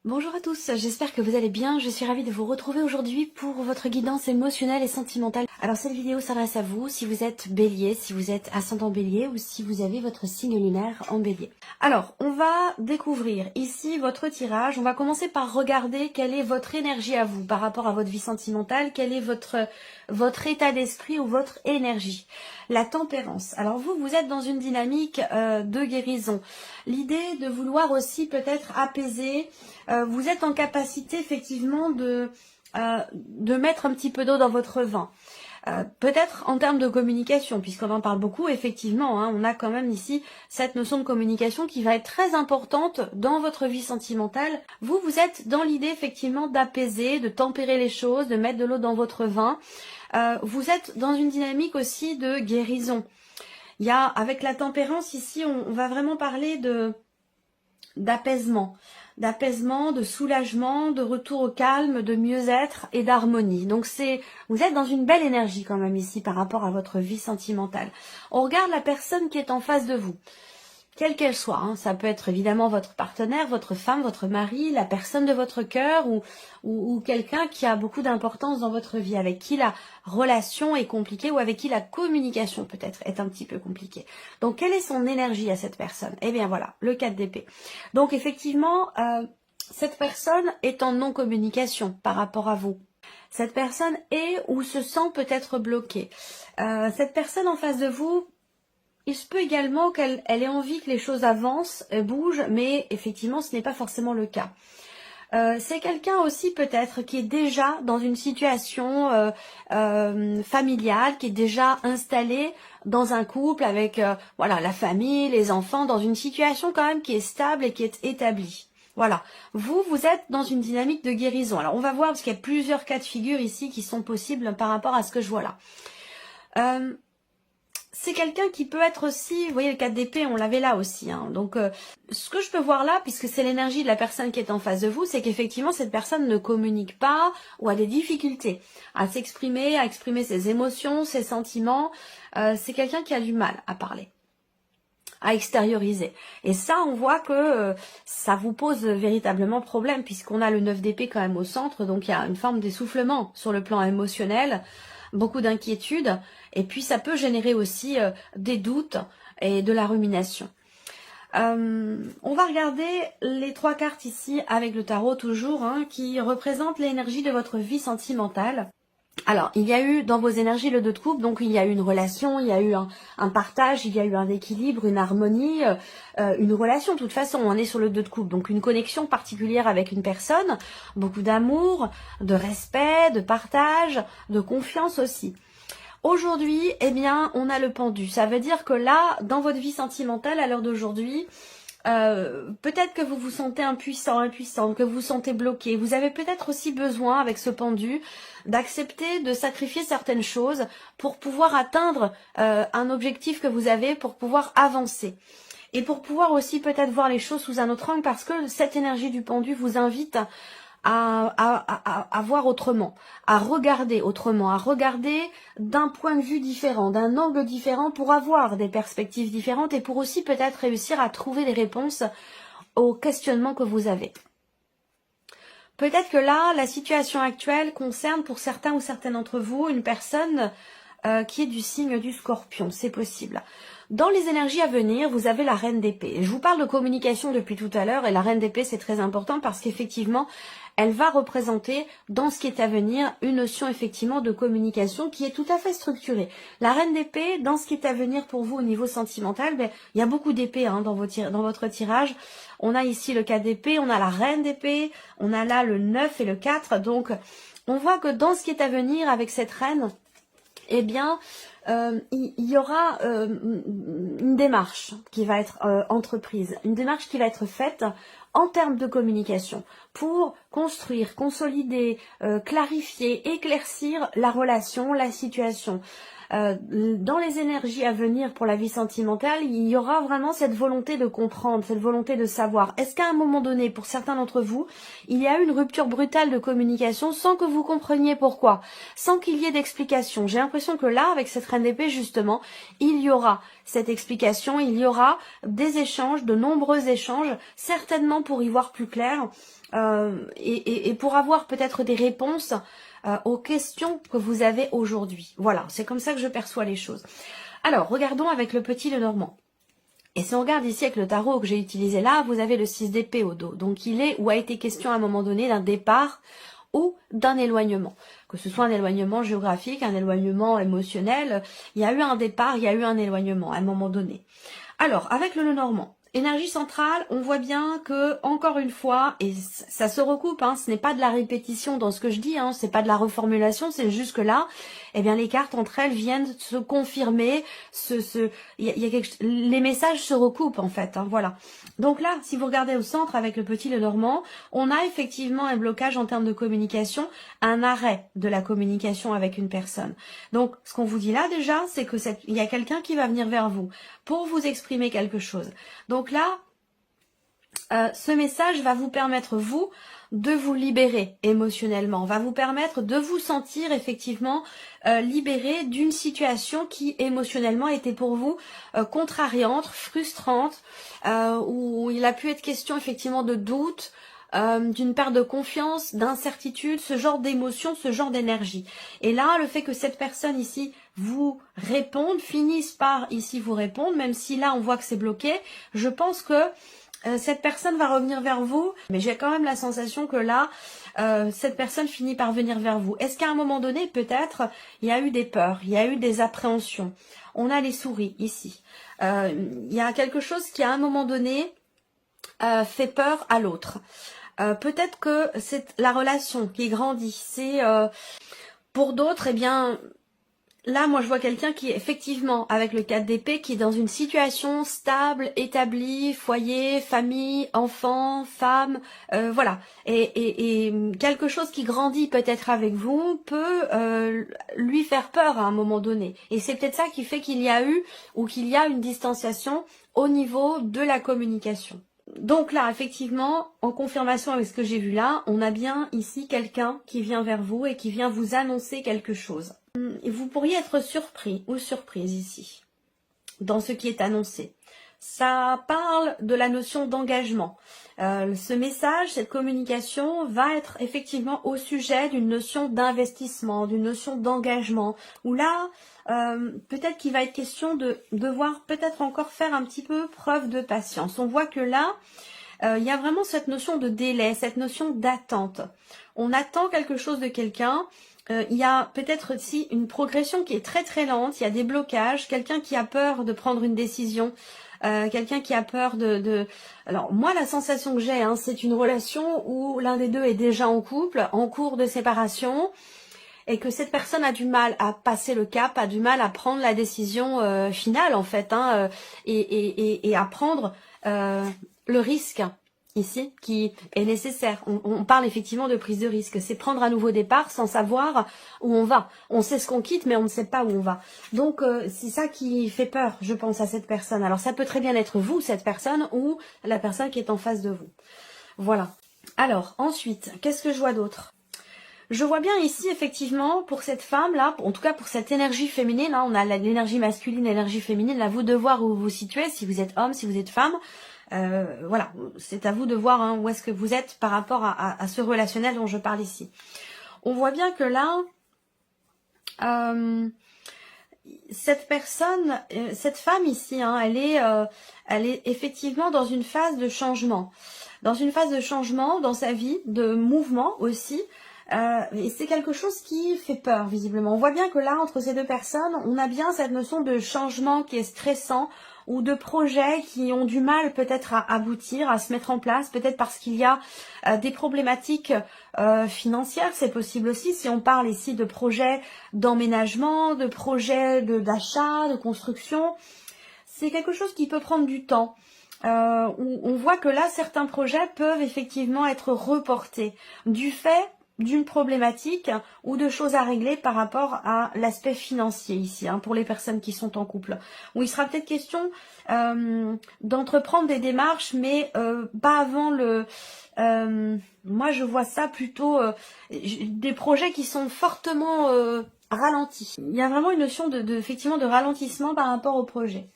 Bonjour à tous, j'espère que vous allez bien. Je suis ravie de vous retrouver aujourd'hui pour votre guidance émotionnelle et sentimentale. Alors cette vidéo s'adresse à vous si vous êtes bélier, si vous êtes ascendant bélier ou si vous avez votre signe lunaire en bélier. Alors on va découvrir ici votre tirage. On va commencer par regarder quelle est votre énergie à vous par rapport à votre vie sentimentale, quel est votre état d'esprit ou votre énergie. La tempérance. Alors vous êtes dans une dynamique de guérison. L'idée de vouloir aussi peut-être apaiser. Vous êtes en capacité effectivement de mettre un petit peu d'eau dans votre vin. Peut-être en termes de communication, puisqu'on en parle beaucoup, effectivement, on a quand même ici cette notion de communication qui va être très importante dans votre vie sentimentale. Vous êtes dans l'idée effectivement d'apaiser, de tempérer les choses, de mettre de l'eau dans votre vin. Vous êtes dans une dynamique aussi de guérison. Il y a, avec la tempérance ici, on va vraiment parler d'apaisement, de soulagement, de retour au calme, de mieux-être et d'harmonie. Donc vous êtes dans une belle énergie quand même ici par rapport à votre vie sentimentale. On regarde la personne qui est en face de vous, quelle qu'elle soit. Ça peut être évidemment votre partenaire, votre femme, votre mari, la personne de votre cœur ou quelqu'un qui a beaucoup d'importance dans votre vie, avec qui la relation est compliquée ou avec qui la communication peut-être est un petit peu compliquée. Donc quelle est son énergie à cette personne? Eh bien voilà, le 4 d'épée. Donc effectivement, cette personne est en non-communication par rapport à vous. Cette personne est ou se sent peut-être bloquée. Cette personne en face de vous, il se peut également qu'elle ait envie que les choses avancent, bougent, mais effectivement ce n'est pas forcément le cas. C'est quelqu'un aussi peut-être qui est déjà dans une situation familiale, qui est déjà installé dans un couple avec voilà, la famille, les enfants, dans une situation quand même qui est stable et qui est établie. Voilà, vous êtes dans une dynamique de guérison. Alors on va voir parce qu'il y a plusieurs cas de figure ici qui sont possibles par rapport à ce que je vois là. C'est quelqu'un qui peut être aussi, vous voyez le 4 d'épée, on l'avait là aussi. Donc ce que je peux voir là, puisque c'est l'énergie de la personne qui est en face de vous, c'est qu'effectivement cette personne ne communique pas ou a des difficultés à s'exprimer, à exprimer ses émotions, ses sentiments. C'est quelqu'un qui a du mal à parler, à extérioriser. Et ça, on voit que ça vous pose véritablement problème, puisqu'on a le 9 d'épée quand même au centre, donc il y a une forme d'essoufflement sur le plan émotionnel, beaucoup d'inquiétude, et puis ça peut générer aussi des doutes et de la rumination. On va regarder les 3 cartes ici avec le tarot toujours, qui représentent l'énergie de votre vie sentimentale. Alors, il y a eu dans vos énergies le 2 de coupe, donc il y a eu une relation, il y a eu un partage, il y a eu un équilibre, une harmonie, une relation. De toute façon, on est sur le 2 de coupe, donc une connexion particulière avec une personne, beaucoup d'amour, de respect, de partage, de confiance aussi. Aujourd'hui, eh bien, on a le pendu. Ça veut dire que là, dans votre vie sentimentale, à l'heure d'aujourd'hui, peut-être que vous vous sentez impuissante, que vous vous sentez bloqué. Vous avez peut-être aussi besoin, avec ce pendu, d'accepter de sacrifier certaines choses pour pouvoir atteindre un objectif que vous avez, pour pouvoir avancer. Et pour pouvoir aussi peut-être voir les choses sous un autre angle, parce que cette énergie du pendu vous invite à voir autrement, à regarder autrement, à regarder d'un point de vue différent, d'un angle différent pour avoir des perspectives différentes et pour aussi peut-être réussir à trouver des réponses aux questionnements que vous avez. Peut-être que là, la situation actuelle concerne pour certains ou certaines d'entre vous une personne qui est du signe du Scorpion, c'est possible. Dans les énergies à venir, vous avez la reine d'épée. Je vous parle de communication depuis tout à l'heure et la reine d'épée c'est très important parce qu'effectivement, elle va représenter dans ce qui est à venir une notion effectivement de communication qui est tout à fait structurée. La reine d'épée, dans ce qui est à venir pour vous au niveau sentimental, il y a beaucoup d'épées dans votre tirage. On a ici le 4 d'épée, on a la reine d'épée, on a là le 9 et le 4. Donc on voit que dans ce qui est à venir avec cette reine, eh bien, il y aura une démarche qui va être entreprise, une démarche qui va être faite en termes de communication pour construire, consolider, clarifier, éclaircir la relation, la situation. Dans les énergies à venir pour la vie sentimentale, il y aura vraiment cette volonté de comprendre, cette volonté de savoir. Est-ce qu'à un moment donné, pour certains d'entre vous, il y a eu une rupture brutale de communication sans que vous compreniez pourquoi, sans qu'il y ait d'explication? J'ai l'impression que là, avec cette reine d'épée, justement, il y aura cette explication, il y aura des échanges, de nombreux échanges, certainement pour y voir plus clair. et pour avoir peut-être des réponses aux questions que vous avez aujourd'hui. Voilà, c'est comme ça que je perçois les choses. Alors, regardons avec le petit Lenormand. Et si on regarde ici avec le tarot que j'ai utilisé là, vous avez le 6 d'épée au dos. Donc il est ou a été question à un moment donné d'un départ ou d'un éloignement. Que ce soit un éloignement géographique, un éloignement émotionnel, il y a eu un départ, il y a eu un éloignement à un moment donné. Alors, avec le Lenormand, énergie centrale, on voit bien que, encore une fois, et ça se recoupe, hein, ce n'est pas de la répétition dans ce que je dis, hein, c'est pas de la reformulation, c'est juste que là, eh bien, les cartes entre elles viennent se confirmer, les messages se recoupent en fait, hein, voilà. Donc là, si vous regardez au centre avec le petit Lenormand, on a effectivement un blocage en termes de communication, un arrêt de la communication avec une personne. Donc, ce qu'on vous dit là déjà, c'est que il y a quelqu'un qui va venir vers vous pour vous exprimer quelque chose. Donc là, ce message va vous permettre, vous, de vous libérer émotionnellement, va vous permettre de vous sentir effectivement libéré d'une situation qui émotionnellement était pour vous contrariante, frustrante, où il a pu être question effectivement de doute, d'une perte de confiance, d'incertitude, ce genre d'émotion, ce genre d'énergie. Et là, le fait que cette personne ici vous réponde, finisse par ici vous répondre, même si là on voit que c'est bloqué, je pense que cette personne va revenir vers vous, mais j'ai quand même la sensation que là, cette personne finit par venir vers vous. Est-ce qu'à un moment donné, peut-être, il y a eu des peurs, il y a eu des appréhensions. On a les souris ici. Il y a quelque chose qui, à un moment donné, fait peur à l'autre. Peut-être que c'est la relation qui grandit. C'est pour d'autres, eh bien, là, moi, je vois quelqu'un qui est effectivement, avec le 4 d'épée, qui est dans une situation stable, établie, foyer, famille, enfant, femme, voilà. Et quelque chose qui grandit peut-être avec vous peut lui faire peur à un moment donné. Et c'est peut-être ça qui fait qu'il y a eu ou qu'il y a une distanciation au niveau de la communication. Donc là, effectivement, en confirmation avec ce que j'ai vu là, on a bien ici quelqu'un qui vient vers vous et qui vient vous annoncer quelque chose. Vous pourriez être surpris ou surprise ici, dans ce qui est annoncé. Ça parle de la notion d'engagement. Ce message, cette communication va être effectivement au sujet d'une notion d'investissement, d'une notion d'engagement, où là, peut-être qu'il va être question de devoir peut-être encore faire un petit peu preuve de patience. On voit que là, il y a vraiment cette notion de délai, cette notion d'attente. On attend quelque chose de quelqu'un. Il y a peut-être aussi une progression qui est très très lente, il y a des blocages, quelqu'un qui a peur de prendre une décision, quelqu'un qui a peur de... Alors moi la sensation que j'ai, hein, c'est une relation où l'un des deux est déjà en couple, en cours de séparation, et que cette personne a du mal à passer le cap, a du mal à prendre la décision finale en fait, hein, et à prendre le risque ici qui est nécessaire. On parle effectivement de prise de risque. C'est prendre un nouveau départ sans savoir où on va. On sait ce qu'on quitte, mais on ne sait pas où on va. Donc, c'est ça qui fait peur, je pense, à cette personne. Alors, ça peut très bien être vous, cette personne, ou la personne qui est en face de vous. Voilà. Alors, ensuite, qu'est-ce que je vois d'autre ? Je vois bien ici, effectivement, pour cette femme-là, en tout cas pour cette énergie féminine, hein, on a l'énergie masculine, l'énergie féminine, à vous de voir où vous vous situez, si vous êtes homme, si vous êtes femme. Voilà, c'est à vous de voir hein, où est-ce que vous êtes par rapport à ce relationnel dont je parle ici. On voit bien que là, cette personne, cette femme ici, hein, elle est effectivement dans une phase de changement. Dans une phase de changement dans sa vie, de mouvement aussi. Et c'est quelque chose qui fait peur visiblement. On voit bien que là, entre ces deux personnes, on a bien cette notion de changement qui est stressant ou de projets qui ont du mal peut-être à aboutir, à se mettre en place, peut-être parce qu'il y a des problématiques financières, c'est possible aussi si on parle ici de projets d'emménagement, de projets d'achat, de construction. C'est quelque chose qui peut prendre du temps. Où on voit que là, certains projets peuvent effectivement être reportés du fait d'une problématique ou de choses à régler par rapport à l'aspect financier ici, hein, pour les personnes qui sont en couple. Où il sera peut-être question d'entreprendre des démarches, mais pas avant le... moi, je vois ça plutôt des projets qui sont fortement ralentis. Il y a vraiment une notion effectivement de ralentissement par rapport au projet.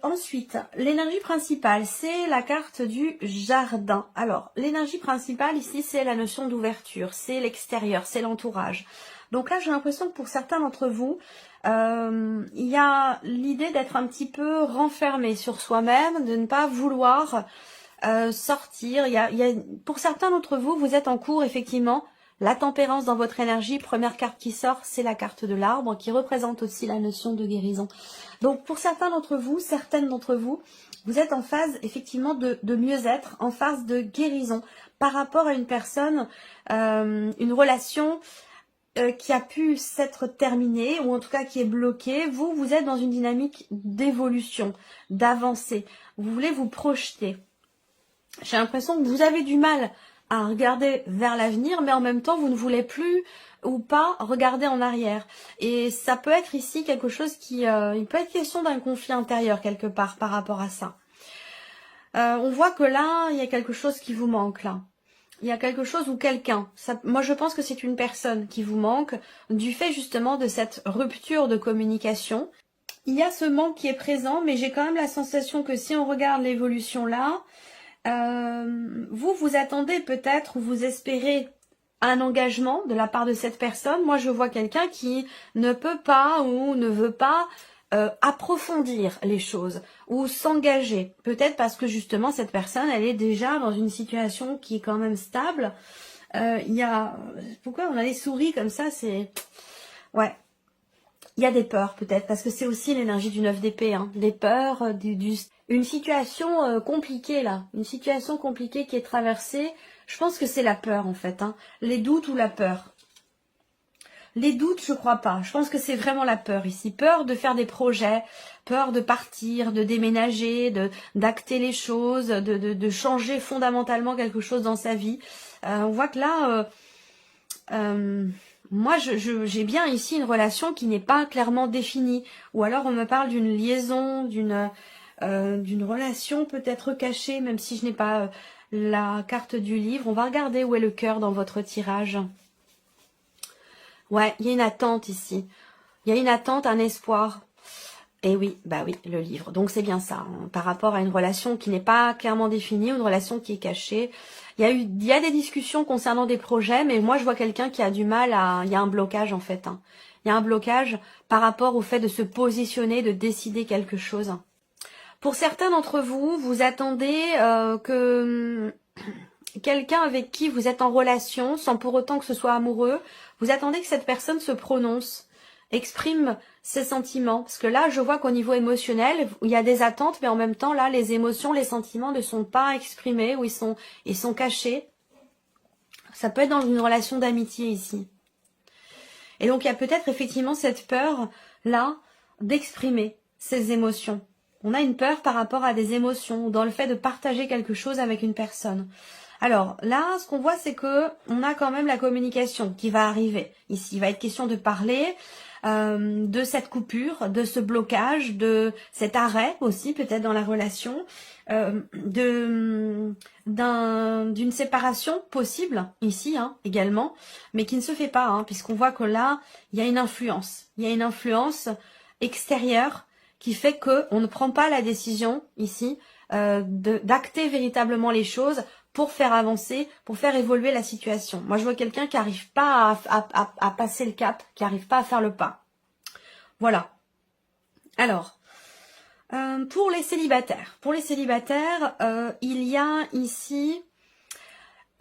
Ensuite, l'énergie principale, c'est la carte du jardin. Alors, l'énergie principale ici, c'est la notion d'ouverture, c'est l'extérieur, c'est l'entourage. Donc là, j'ai l'impression que pour certains d'entre vous, il y a l'idée d'être un petit peu renfermé sur soi-même, de ne pas vouloir sortir. Pour certains d'entre vous, vous êtes en cours, effectivement, la tempérance dans votre énergie. Première carte qui sort, c'est la carte de l'arbre, qui représente aussi la notion de guérison. Donc pour certains d'entre vous, certaines d'entre vous, vous êtes en phase effectivement de mieux-être, en phase de guérison par rapport à une personne, une relation qui a pu s'être terminée ou en tout cas qui est bloquée. Vous êtes dans une dynamique d'évolution, d'avancée. Vous voulez vous projeter. J'ai l'impression que vous avez du mal à regarder vers l'avenir, mais en même temps, vous ne voulez plus ou pas regarder en arrière. Et ça peut être ici quelque chose qui... il peut être question d'un conflit intérieur quelque part par rapport à ça. On voit que là, il y a quelque chose qui vous manque là. Il y a quelque chose ou quelqu'un. Moi, je pense que c'est une personne qui vous manque du fait justement de cette rupture de communication. Il y a ce manque qui est présent, mais j'ai quand même la sensation que si on regarde l'évolution là, vous attendez peut-être ou vous espérez un engagement de la part de cette personne. Moi, je vois quelqu'un qui ne peut pas ou ne veut pas approfondir les choses ou s'engager. Peut-être parce que justement, cette personne, elle est déjà dans une situation qui est quand même stable. Pourquoi on a des souris comme ça? C'est... Ouais. Il y a des peurs peut-être, parce que c'est aussi l'énergie du 9 d'épée, hein. Des peurs, une situation compliquée là, une situation compliquée qui est traversée. Je pense que c'est la peur en fait, hein. Les doutes ou la peur. Les doutes, je crois pas. Je pense que c'est vraiment la peur ici. Peur de faire des projets, peur de partir, de déménager, d'acter les choses, de changer fondamentalement quelque chose dans sa vie. On voit que là... moi, j'ai bien ici une relation qui n'est pas clairement définie. Ou alors on me parle d'une liaison, d'une relation peut-être cachée, même si je n'ai pas la carte du livre. On va regarder où est le cœur dans votre tirage. Ouais, il y a une attente ici. Il y a une attente, un espoir. Et oui, bah oui, le livre. Donc c'est bien ça, hein, par rapport à une relation qui n'est pas clairement définie, une relation qui est cachée. Il y a des discussions concernant des projets, mais moi je vois quelqu'un qui a du mal à... Il y a un blocage en fait, hein. Il y a un blocage par rapport au fait de se positionner, de décider quelque chose. Pour certains d'entre vous, vous attendez que quelqu'un avec qui vous êtes en relation, sans pour autant que ce soit amoureux, vous attendez que cette personne se prononce, exprime ses sentiments. Parce que là, je vois qu'au niveau émotionnel, il y a des attentes, mais en même temps, là, les émotions, les sentiments ne sont pas exprimés ou ils sont cachés. Ça peut être dans une relation d'amitié ici. Et donc, il y a peut-être effectivement cette peur, là, d'exprimer ses émotions. On a une peur par rapport à des émotions, dans le fait de partager quelque chose avec une personne. Alors là, ce qu'on voit, c'est que on a quand même la communication qui va arriver. Ici, il va être question de parler de cette coupure, de ce blocage, de cet arrêt aussi, peut-être dans la relation, d'une séparation possible ici, hein, également, mais qui ne se fait pas, hein, puisqu'on voit que là, il y a une influence. Il y a une influence extérieure qui fait que on ne prend pas la décision ici d'acter véritablement les choses pour faire avancer, pour faire évoluer la situation. Moi, je vois quelqu'un qui n'arrive pas à passer le cap, qui n'arrive pas à faire le pas. Voilà. Alors, pour les célibataires, il y a ici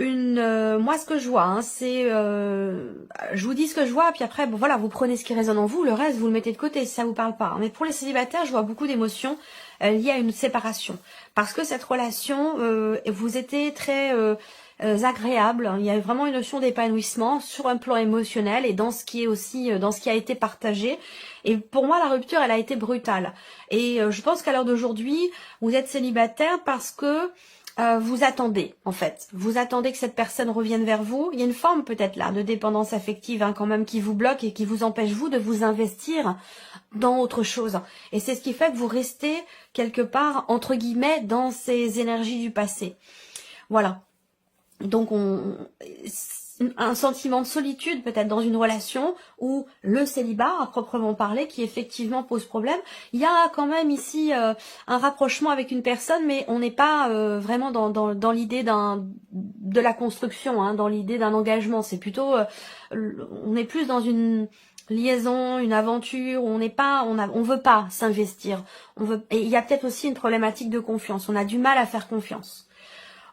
moi ce que je vois, hein, c'est, je vous dis ce que je vois, puis après, bon voilà, vous prenez ce qui résonne en vous, le reste vous le mettez de côté si ça vous parle pas. Hein. Mais pour les célibataires, je vois beaucoup d'émotions liées à une séparation, parce que cette relation, vous étiez très agréable. Il y a vraiment une notion d'épanouissement sur un plan émotionnel et dans ce qui est aussi, dans ce qui a été partagé. Et pour moi, la rupture, elle a été brutale. Et je pense qu'à l'heure d'aujourd'hui, vous êtes célibataire parce que vous attendez, en fait. Vous attendez que cette personne revienne vers vous. Il y a une forme peut-être là de dépendance affective hein, quand même qui vous bloque et qui vous empêche vous de vous investir dans autre chose. Et c'est ce qui fait que vous restez quelque part, entre guillemets, dans ces énergies du passé. Voilà. Donc un sentiment de solitude peut-être dans une relation, ou le célibat à proprement parler qui effectivement pose problème. Il y a quand même ici un rapprochement avec une personne, mais on n'est pas vraiment dans l'idée de la construction, hein, dans l'idée d'un engagement. C'est plutôt, on est plus dans une liaison, une aventure, où on veut pas s'investir. Et il y a peut-être aussi une problématique de confiance. On a du mal à faire confiance.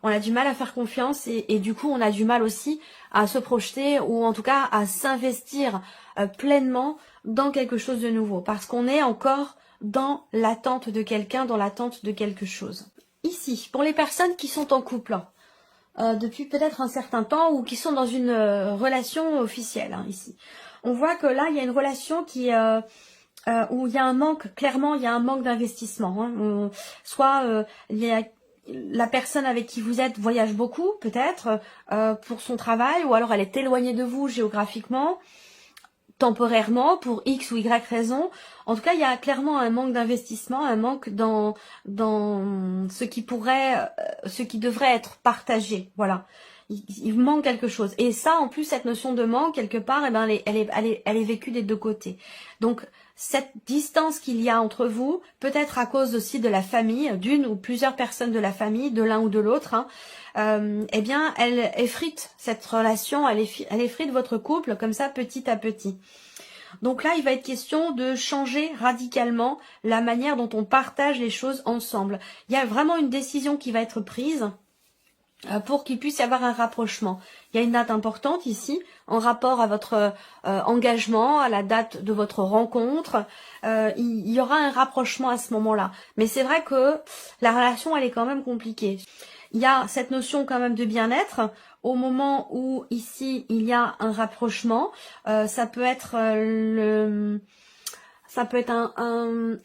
On a du mal à faire confiance et du coup on a du mal aussi à se projeter, ou en tout cas à s'investir pleinement dans quelque chose de nouveau, parce qu'on est encore dans l'attente de quelqu'un, dans l'attente de quelque chose. Ici, pour les personnes qui sont en couple depuis peut-être un certain temps, ou qui sont dans une relation officielle, hein, ici, on voit que là il y a une relation qui où il y a un manque, clairement il y a un manque d'investissement, hein. Soit il y a la personne avec qui vous êtes voyage beaucoup, peut-être, pour son travail, ou alors elle est éloignée de vous géographiquement, temporairement, pour X ou Y raison. En tout cas, il y a clairement un manque d'investissement, un manque dans ce qui devrait être partagé. Voilà. Il manque quelque chose. Et ça, en plus, cette notion de manque, quelque part, eh ben, elle est vécue des deux côtés. Donc, cette distance qu'il y a entre vous, peut-être à cause aussi de la famille, d'une ou plusieurs personnes de la famille, de l'un ou de l'autre, hein, eh bien, elle effrite cette relation, elle effrite votre couple comme ça, petit à petit. Donc là, il va être question de changer radicalement la manière dont on partage les choses ensemble. Il y a vraiment une décision qui va être prise pour qu'il puisse y avoir un rapprochement. Il y a une date importante ici, en rapport à votre engagement, à la date de votre rencontre. Il y aura un rapprochement à ce moment-là. Mais c'est vrai que la relation, elle est quand même compliquée. Il y a cette notion quand même de bien-être. Au moment où, ici, il y a un rapprochement, ça peut être un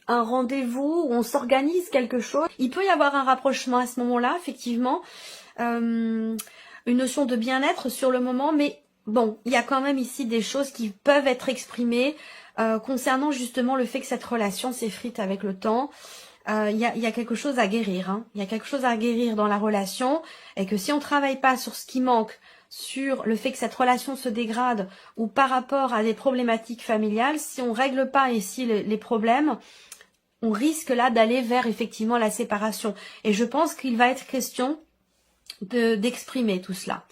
rendez-vous où on s'organise quelque chose. Il peut y avoir un rapprochement à ce moment-là, effectivement. Une notion de bien-être sur le moment, mais bon, il y a quand même ici des choses qui peuvent être exprimées concernant justement le fait que cette relation s'effrite avec le temps. Il y a quelque chose à guérir, hein. Il y a quelque chose à guérir dans la relation, et que si on travaille pas sur ce qui manque, sur le fait que cette relation se dégrade, ou par rapport à des problématiques familiales, si on règle pas ici les problèmes, on risque là d'aller vers effectivement la séparation. Et je pense qu'il va être question d'exprimer tout cela.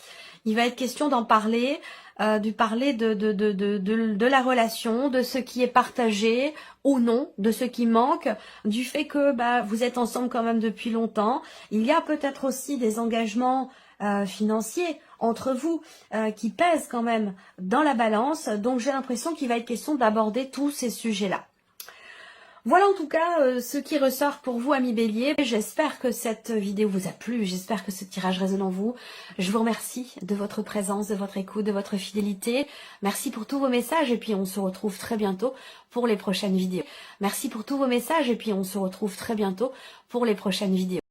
Il va être question d'en parler, de parler de la relation, de ce qui est partagé ou non, de ce qui manque, du fait que vous êtes ensemble quand même depuis longtemps. Il y a peut-être aussi des engagements financiers entre vous qui pèsent quand même dans la balance. Donc j'ai l'impression qu'il va être question d'aborder tous ces sujets-là. Voilà en tout cas ce qui ressort pour vous, amis Bélier. J'espère que cette vidéo vous a plu, j'espère que ce tirage résonne en vous. Je vous remercie de votre présence, de votre écoute, de votre fidélité. Merci pour tous vos messages et puis on se retrouve très bientôt pour les prochaines vidéos. Merci pour tous vos messages et puis on se retrouve très bientôt pour les prochaines vidéos.